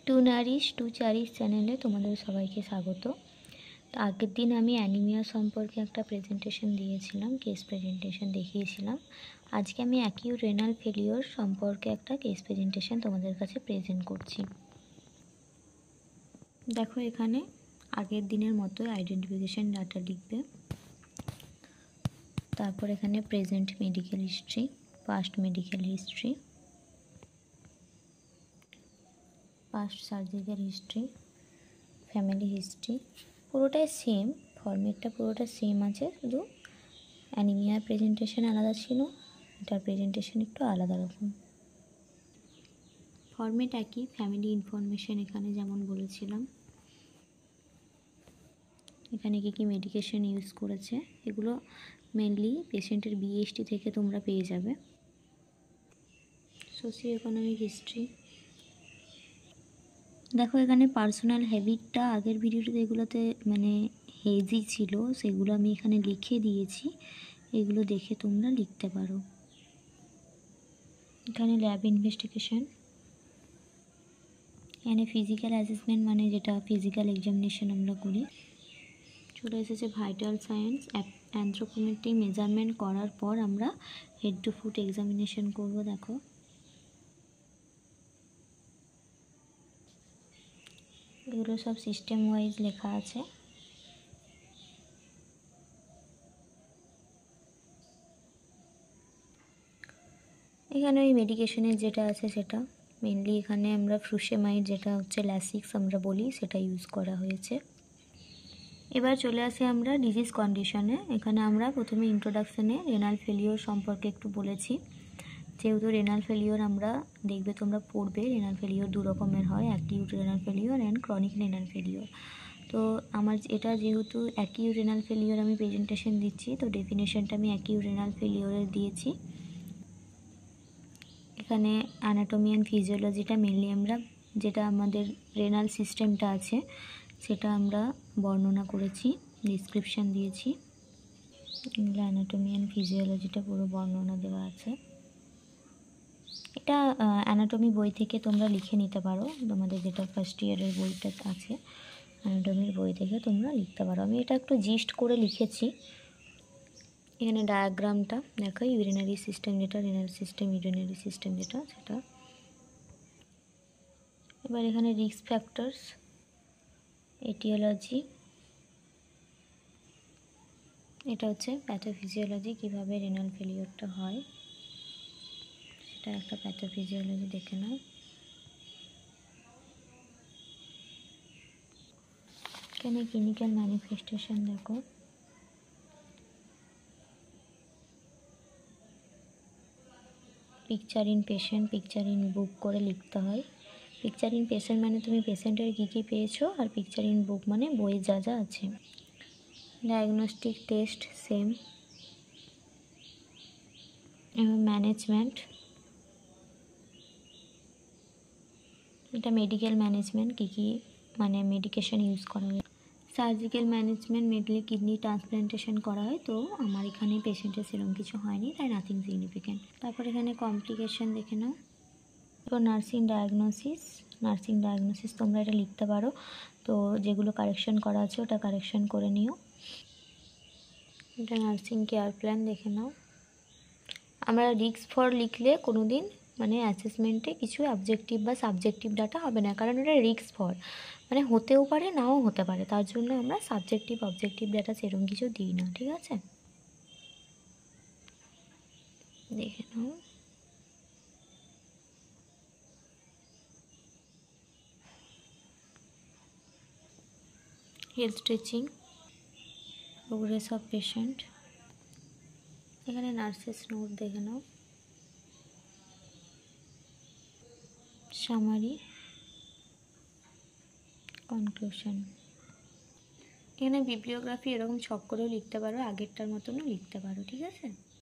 Two Nourish two চারিশ চ্যানেলে তোমাদের সবাইকে স্বাগত। তো আগের দিন আমি অ্যানিমিয়া সম্পর্কে একটা প্রেজেন্টেশন দিয়েছিলাম, কেস প্রেজেন্টেশন দেখিয়েছিলাম। আজকে আমি অ্যাকিউট রেনাল ফেলিওর সম্পর্কে একটা কেস প্রেজেন্টেশন তোমাদের কাছে প্রেজেন্ট করছি। দেখো, এখানে আগের দিনের মতোই আইডেন্টিফিকেশন ডাটা লিখবে, তারপর এখানে present medical history, past medical history, past surgical history, family history, পুরোটাই সেম, ফরম্যাটটা পুরোটা সেম আছে, শুধু অ্যানিমিয়ার প্রেজেন্টেশন আলাদা ছিল, এটার প্রেজেন্টেশন একটু আলাদা রকম। ফরম্যাট একই, ফ্যামিলি ইনফরমেশন এখানে যেমন বলেছিলাম, এখানে কী কী মেডিকেশন ইউজ করেছে এগুলো মেনলি পেশেন্টের বিএসটি থেকে তোমরা পেয়ে যাবে। সোশিও ইকোনমিক হিস্ট্রি, দেখো এখানে পার্সোনাল হ্যাবিটটা আগের ভিডিওতে এগুলোতে মানে হেজি ছিল, সেগুলো আমি এখানে লিখে দিয়েছি, এগুলো দেখে তোমরা লিখতে পারো। এখানে ল্যাব ইনভেস্টিগেশন, এখানে ফিজিক্যাল অ্যাসেসমেন্ট মানে যেটা ফিজিক্যাল এক্সামিনেশন আমরা করি। চলে এসেছে ভাইটাল সায়েন্স, অ্যানথ্রোপোমেট্রিক মেজারমেন্ট করার পর আমরা হেড টু ফুট এক্সামিনেশন করব। দেখো এগুলো সব সিস্টেম ওয়াইজ লেখা আছে। এখানে ওই মেডিকেশনের যেটা আছে সেটা মেনলি এখানে আমরা ফ্রুসেমাইড, যেটা হচ্ছে ল্যাসিক্স আমরা বলি, সেটা ইউজ করা হয়েছে। এবার চলে আসি আমরা ডিজিজ কন্ডিশনে। এখানে আমরা প্রথমে ইন্ট্রোডাকশানে রেনাল ফেলিওর সম্পর্কে একটু বলেছি। যেহেতু রেনাল ফেলিওর আমরা দেখবে তোমরা পড়বে, রেনাল ফেলিওর দু রকমের হয়, acute renal failure and chronic renal failure. তো আমার এটা যেহেতু অ্যাকিউট রেনাল ফেলিওর আমি প্রেজেন্টেশন দিচ্ছি, তো ডেফিনেশনটা আমি অ্যাকিউট রেনাল ফেলিওরের দিয়েছি। এখানে অ্যানাটমি অ্যান্ড ফিজিওলজিটা মেনলি আমরা যেটা আমাদের রেনাল সিস্টেমটা আছে সেটা আমরা বর্ণনা করেছি, ডিসক্রিপশান দিয়েছি। এগুলো অ্যানাটমি অ্যান্ড ফিজিওলজিটা পুরো বর্ণনা দেওয়া আছে। এটা অ্যানাটমি বই থেকে তোমরা লিখে নিতে পারো, তোমাদের যেটা ফার্স্ট ইয়ারের বইটা আছে অ্যানাটমির বই থেকে তোমরা লিখতে পারো। আমি এটা একটু জিস্ট করে লিখেছি। এখানে ডায়াগ্রামটা দেখো, ইউরিনারি সিস্টেম যেটা, রেনাল সিস্টেম, ইউরিনারি সিস্টেম যেটা সেটা। এবার এখানে রিস্ক ফ্যাক্টরস, এটিওলজি, এটা হচ্ছে প্যাথোফিজিওলজি, কীভাবে রেনাল ফেলিওরটা হয় সেটা একটা প্যাথোফিজিওলজি দেখে নাও। এখানে ক্লিনিক্যাল ম্যানিফেস্টেশন দেখো, picture in patient, picture in বুক করে লিখতে হয়। পিকচার ইন পেশেন্ট মানে তুমি পেশেন্টের কী কী পেয়েছো, আর পিকচার ইন বুক মানে বইয়ে যা যা আছে। Diagnostic test same. ম্যানেজমেন্ট, এটা মেডিকেল ম্যানেজমেন্ট, কী কী মানে মেডিকেশন ইউজ করা হয়। Surgical management, mainly kidney transplantation করা হয়, তো আমার এখানে পেশেন্টের সেরকম কিছু হয়নি, তাই নাথিং সিগনিফিক্যান্ট। তারপর এখানে কমপ্লিকেশন দেখে নাও। তো নার্সিং ডায়াগনোসিস তোমরা এটা লিখতে পারো, তো যেগুলো কারেকশন করা আছে ওটা কারেকশন করে নিও। এটা নার্সিং কেয়ার প্ল্যান দেখে নাও। আমরা রিস্ক ফর লিখলে কোনো দিন মানে অ্যাসেসমেন্টে কিছু অবজেক্টিভ বা সাবজেক্টিভ ডাটা হবে না, কারণ এটা রিস্ক ফর মানে হতেও পারে নাও হতে পারে, তার জন্য আমরা সাবজেক্টিভ অবজেক্টিভ ডাটা সেরকম কিছু দিই না, ঠিক আছে? দেখে নাও। Health stretching, progress of patient, এখানে নার্সেস নোট দেখে নাও। Summary, conclusion. এখানে বিবলিওগ্রাফি এরকম ছক করেও লিখতে পারো, আগেরটার মতনও লিখতে পারো, ঠিক আছে?